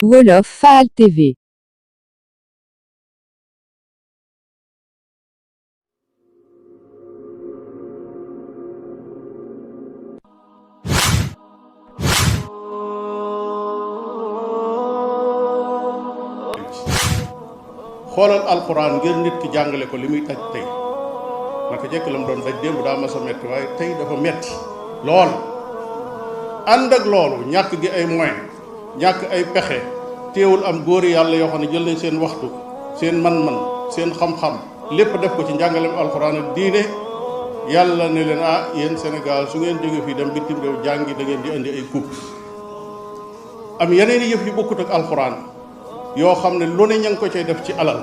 Wolof Fall TV. xoolal alquran ngir nit ki jàngale ko li muy taj tey naka jekk la mu doon daj démb daa mas a metti waaye tey dafa metti lool. ànd ak loolu ñàkk gi ay moyens ñàkk ay pexe teewul am góori yàlla yoo xam ne jël nañ seen waxtu seen man-man seen xam-xam lépp def ko ci njàngaleem alquran ak diine yàlla ne leen yéen Sénégal su ngeen jóge fii dem bitim réew jàngi da ngeen di indi ay coupe am yeneen i yëf yu bokkut ak alquran yoo xam ne lu ne ña ngi ko cay def ci alal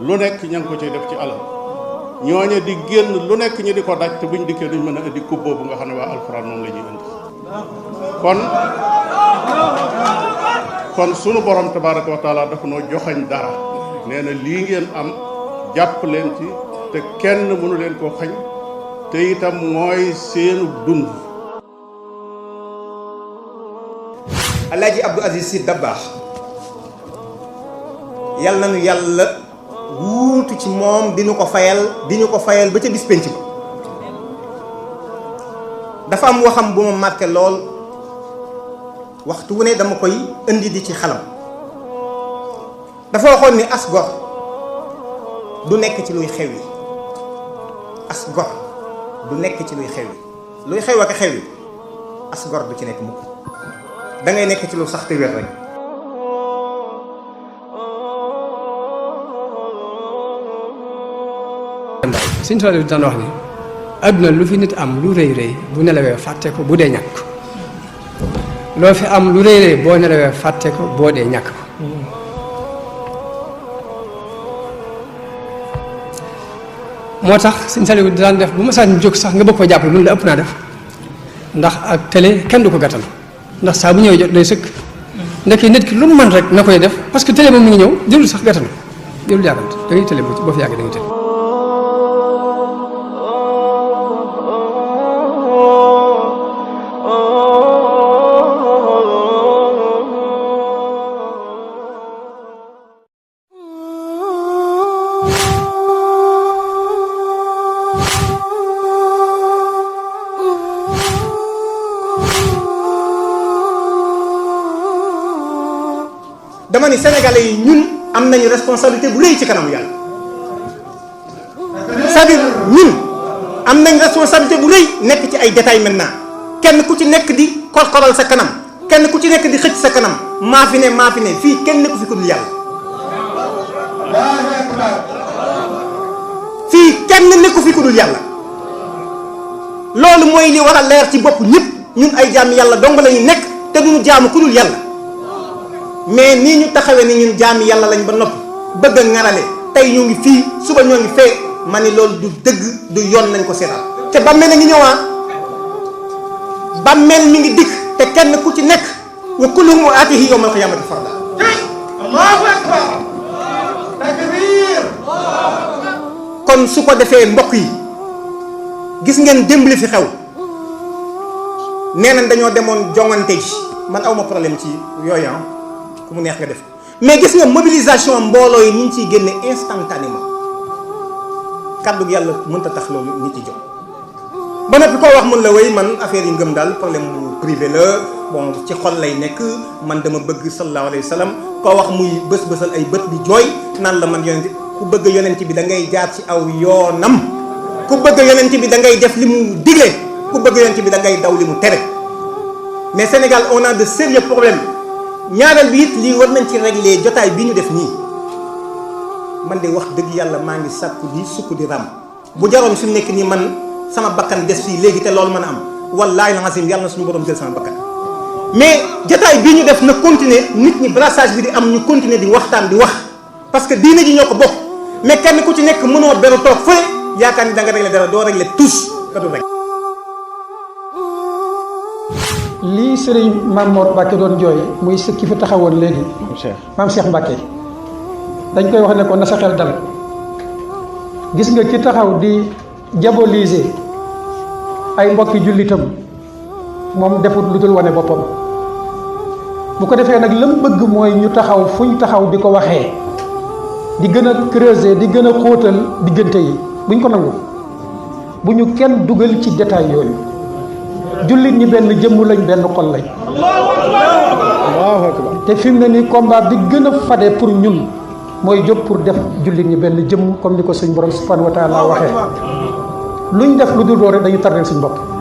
lu nekk ña ngi ko cay def ci alal ñooñe di génn lu nekk ñi di ko daj te buñ dikkee duñ mën a indi coupe boobu nga xam ne waa alxuraan moom la ñuy indi kon sunu borom tabaraka wa taala dafa noo joxañ dara nee na lii ngeen am jàpp leen ci te kenn mënu leen koo xañ te itam mooy seenu dund. Alaaji Abdou Aziz Sy Dabakh yàlla nañu yàlla wuutu ci moom di ñu ko fayal ba ca bis penc ba. dafa am waxam bu ma marqué lool waxtu wu ne dama koy indi di ci xalam. dafa waxoon ni as gor du nekk ci luy xew yi as gor du nekk ci luy xew yi luy xew ak xew yi as gor du ci nekk mukk da ngay nekk ci lu sax te wér rek. Sëñ Tuubaa daan wax ni àdduna lu fi nit am lu rëy rëy bu nelawee fàtte ko bu dee ñàkk ko loo fi am lu rëy rëy boo nelawee fàtte ko boo dee ñàkk ko moo tax Sëñ Saliou daan def bu ma saan jóg sax nga bëgg ko jàppale mun la ëpp naa def ndax ak télé kenn du ko gàttal ndax saa bu ñëwee jot day sëkk ndekki nit ki lu mu mën rek na koy def parce que télé moom mi ngi ñëw jëlul sax gàttal jëlul jàppante da ngay télé boo fi yàgg da ngay télé. dama ni sénégalais yi ñun am nañu responsabilité bu rëy ci kanamu yàlla c'est-à-dire ñun am nañ responsabilité bu rëy nekk ci ay détails maintenant kenn ku ci nekk di korkoral sa kanam kenn ku ci nekk di xëcc sa kanam maa fi ne fii kenn nekku fi ku dul yàlla fii kenn nekku fi ku dul yàlla loolu mooy li war a leer ci bopp ñëpp ñun ay jaami yàlla dong la ñu nekk te duñu jaamu ku dul yàlla mais nii ñu taxawee ni ñun jaami yàlla lañ ba noppi bëgg a ŋarale tey ñu ngi fii suba ñoo ngi fee ma ni loolu du dëgg du yoon nañ ko seetal te bàmmeel a ngi ñëwaa bàmmeel mi ngi dikk te kenn ku ci nekk wa kulluhum aatihi yawmal qiyaamati farda. Allahu akbar takbir. kon su ko defee mbokk yi gis ngeen démb li fi xew nee nañ dañoo demoon jongante ji man awma problème ci yooyu ku mu neex nga def mais gis nga mobilisation mbooloo yi ni ñu ciy génne instantanément kàddu yàlla mënta tax loolu nit ci jóg ba noppi koo wax mun la wéy man affaire yi ngëm daal problème bu privé la bon ci xol lay nekk man dama bëgg sallallahu alayhi wa sallam koo wax muy bës-bësal ay bët di jooy naan la man yonent ku bëgg yonent bi da ngay jaar ci aw yoonam ku bëgg yonent bi da ngay def li mu digle ku bëgg yonent bi da ngay daw li mu tere mais Sénégal on a de sérieux problèmes. ñaareel bi it lii war nañ ci régler jotaay bi ñu def nii man de wax dëgg yàlla maa ngi sàkku di sukk di ram bu jaroon fi mu nekk nii man sama bakkan des fii léegi te loolu mën a am wallaahi alazim yàlla na suñu borom jël sama bakkan mais jotaay bii ñu def na continuer nit ñi brassage bi di am ñu continuer di waxtaan di wax parce que diine ji ñoo ko bokk mais kenn ku ci nekk mënoo beru toog fële yaakaar ni da nga régler dara doo régler tous ka du rek. lii Serigne Mamor Mbacké doon jooy muy ki fi taxawoon léegi maam Cheikh Mbacké dañ koy wax ne ko na sa xel dal gis nga ki taxaw di diaboliser ay mbokki jullitam moom defut lu dul wane boppam bu ko defee nag lam bëgg mooy ñu taxaw fuñ taxaw di ko waxee di gën a creuser di gën a xóotal diggante yi buñ ko nangu bu ñu kenn dugal ci détail yooyu jullit ñi benn jëmm lañ benn xol lañ Allahu akbar te fi mu ne nii combat bi gën a fade pour ñun mooy jóg pour def jullit ñi benn jëmm comme ni ko suñ borom subhanahu wa taala waxee luñ def lu dul loolu rek dañu tardeel suñ bopp.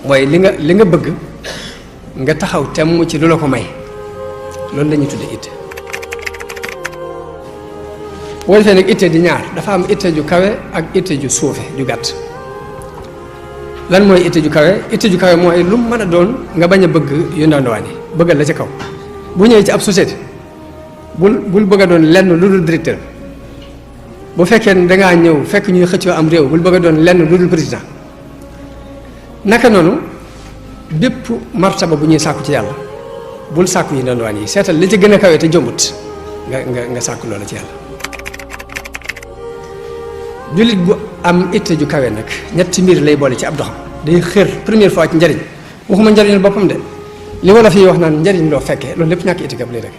mooy li nga bëgg nga taxaw temm ci lu la ko may loolu la ñuy tudde itte boo defee nag itte di ñaar dafa am itte ju kawe ak itte ju suufe ju gàtt lan mooy itte ju kawe? Itte ju kawe mooy lu mën a doon nga bañ a bëgg yu ndawaan yi bëggal la ca kaw bu ñëwee ci ab société bul bëgg a doon lenn lu dul directeur bu fekkee ne dangaa ñëw fekk ñuy xëccoo am réew bul bëgg a doon lenn lu dul président. naka noonu bépp martaba bu ñuy sàkku ci yàlla bul sàkku yi ndawaan yi seetal li ci gën a kawe te jombut nga sàkku loola ci yàlla. jullit bu am itte ju kawe nag ñetti mbir lay boole ci ab doxam day xër première fois ci njariñ waxuma njariñul boppam de li Wolof yi wax naan njariñ loo fekkee loolu lépp ñàkk itte gab lay rek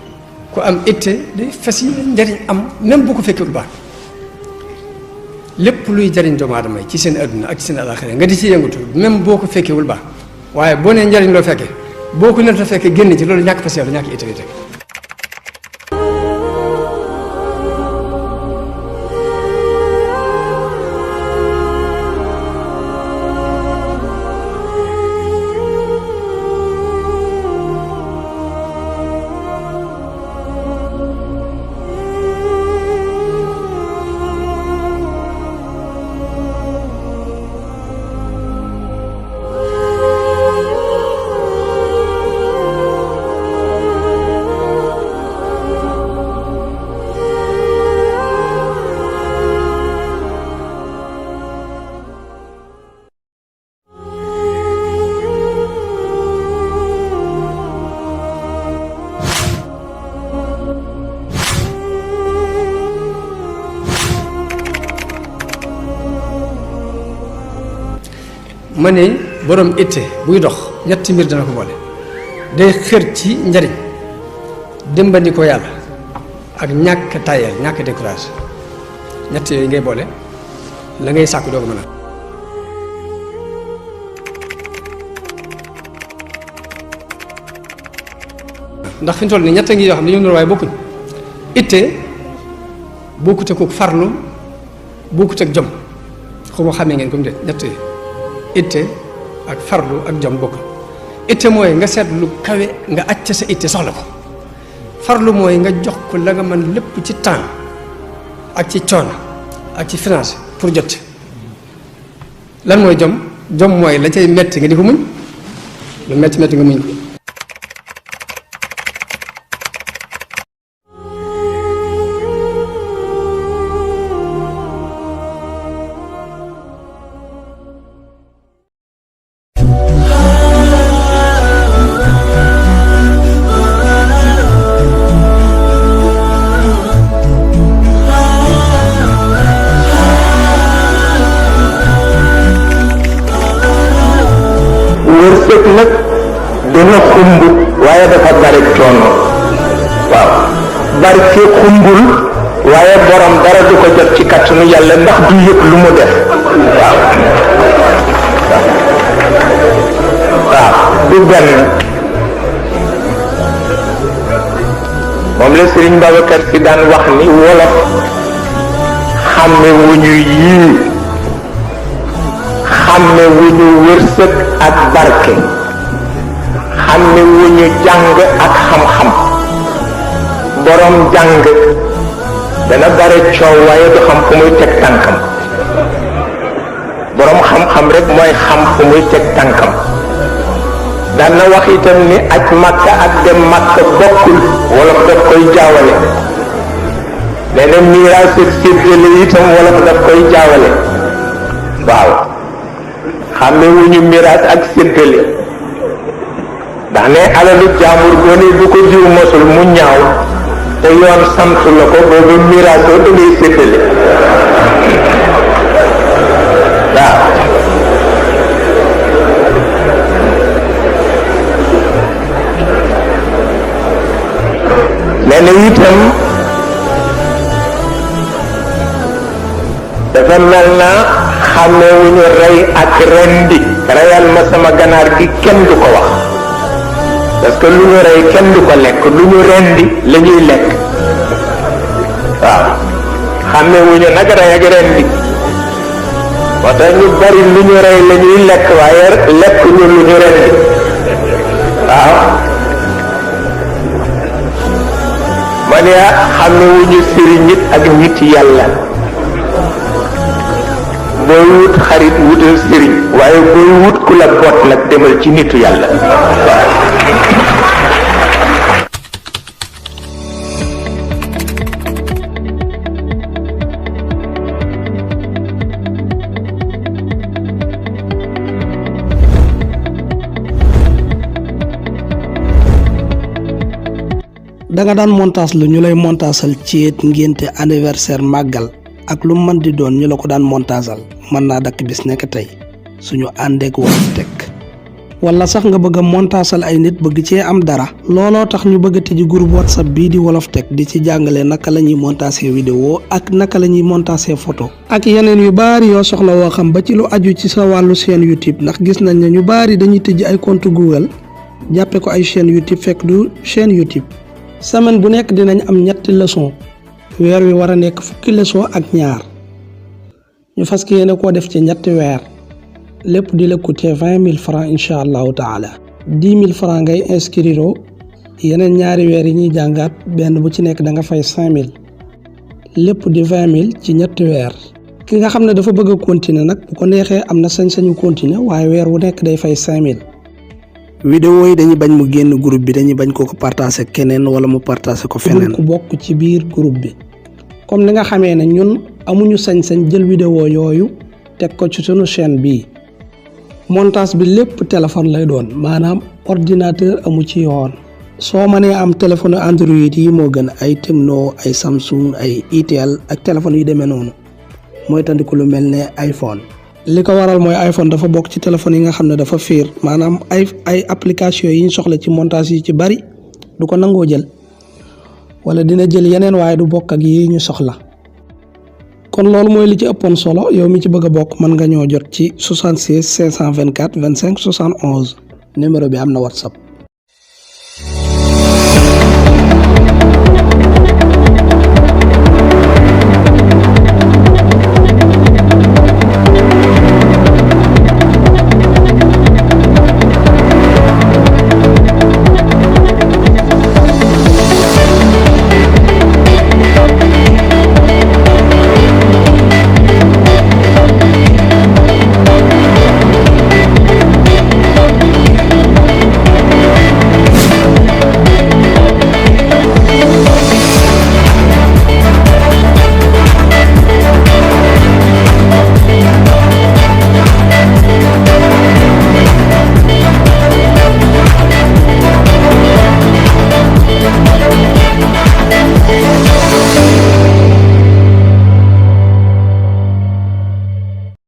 ku am itte day fas yi njariñ am même bu ko fekkee bu baax lépp luy jariñ doomu aadama yi ci seen adduna ak ci seen alaxira nga di ci yëngatu même boo ko fekkewul baax waaye boo nee njariñ loo fekkee boo ko neta fekkee génn ci loolu ñàkk fas yàlla ñàkk itte rek. ma ne borom itte buy dox ñetti mbir dana ko boole day xër ci njariñ dimbali ko yàlla ak ñàkk tayal ñàkk décourage ñett yooyu ngay boole la ngay sàkku doo ko mën a ndax fi mu toll nii ñett ngi yoo xam ne dañoo nur waaye bokkuñ itte bokkut ak farlu bokkut ak jom xaw ma xamee ngeen comme de ñett yi itte ak farlu ak jom bokk itte mooy nga seet lu kawe nga acc sa itte soxla ko farlu mooy nga jox ko la nga mën lépp ci temps ak ci coono ak ci finance pour jot lan mooy jom jom mooy la cay metti nga di ko muñ lu metti metti nga muñ ko wërsëg nag dana xumb waaye dafa bari coono waaw barke xumbul waaye borom dara du ko jot ci kattanu yàlla ndax du yëg lu mu def waaw waaw du benn moom la Serigne Babacar si daan wax ni wolof xàmme wu ñu yii xàmme wu ñu wërsëg ak barke xàmme wu ñu jàng ak xam-xam borom jàng dana bare coow waaye du xam fu muy teg tànkam borom xam-xam rek mooy xam fu muy teg tànkam daan na wax itam ni aj Makka ak dem Makka bokkul wolof daf koy jaawale nee na miraas ak séddale itam wolof daf koy jaawale waaw xàmme wuñu miraas ak séddale ndax ne alalu jaambur gone bu ko jiw mosul mu ñaaw te yoon sant la ko boobu miraasoo da ngay séddale waaw nee na itam dafa mel na xàmmewuñu rey ak rendi reyal ma sama ganaar gi kenn du ko wax parce que lu ñu rey kenn du ko lekk lu ñu rendi la ñuy lekk waaw xàmmewuñu nag rey ak rendi moo tax ñu bari lu ñu rey la ñuy lekk waaye lekk ñu lu ñu rendi waaw ma ne xàmmewuñu sëriñ nit ak nit yàlla booy wut xarit wutal sëriñ waaye booy wut ku la boot nag demal ci nitu yàlla danga daan montage lu ñu lay montaasal ceet ngénte anniversaire màggal ak lu mën di doon ñu la ko daan montaasal mën naa dakk bis nekk tey suñu àndeek Wolof Tech wala sax nga bëgg a montaasal ay nit bëgg cee am dara looloo tax ñu bëgg a tëji groupe WhatsApp bii di Wolof Tech di ci jàngale naka la ñuy montaasee vidéo ak naka la ñuy montaasee photo ak yeneen yu baari yoo soxla woo xam ba ci lu aju ci sa wàllu chaîne YouTube ndax gis nañ ne ñu baari dañuy tëj ay compte Google jàppe ko ay chaîne YouTube fekk du chaîne YouTube semaine bu nekk dinañ am 3 leçon weer wi war a nekk 10 leçon ak ñaar ñu fas yéene koo def ci 3 weer lépp di la coûter 20 000 francs incha allahu taala 10 000 francs ngay inscrire yeneen ñaari weer yi ñuy jàngaat benn bu ci nekk da nga fay 5 000 lépp di 20 000 ci 3 weer ki nga xam ne dafa bëgg a continuer nag bu ko neexee am na sañ-sañu continuer waaye weer wu nekk day fay 5 000. vidéo yi dañuy bañ mu génn groupe bi dañuy bañ ko partager keneen wala mu partager ko feneen ku bokk ci biir groupe bi comme ni nga xamee ne ñun amuñu sañ-sañ jël vidéo yooyu teg ko ci sunu chaîne bii montage bi lépp téléphone lay doon maanaam ordinateur amu ci yoon soo mënee am téléphone Android yi moo gën ay Tecno ay Samsung ay Itel ak téléphone yu demee noonu mooy tandiku lu mel ne iPhone li ko waral mooy iPhone dafa bokk ci téléphone yi nga xam ne dafa fiir maanaam ay application yi ñu soxla ci montage yi ci bari du ko nangoo jël wala dina jël yeneen waaye du bokk ak yi ñu soxla kon loolu mooy li ci ëppoon solo yow mi ci bëgg a bokk mën nga ñoo jot ci 76 524 25 71 numéro bi am na WhatsApp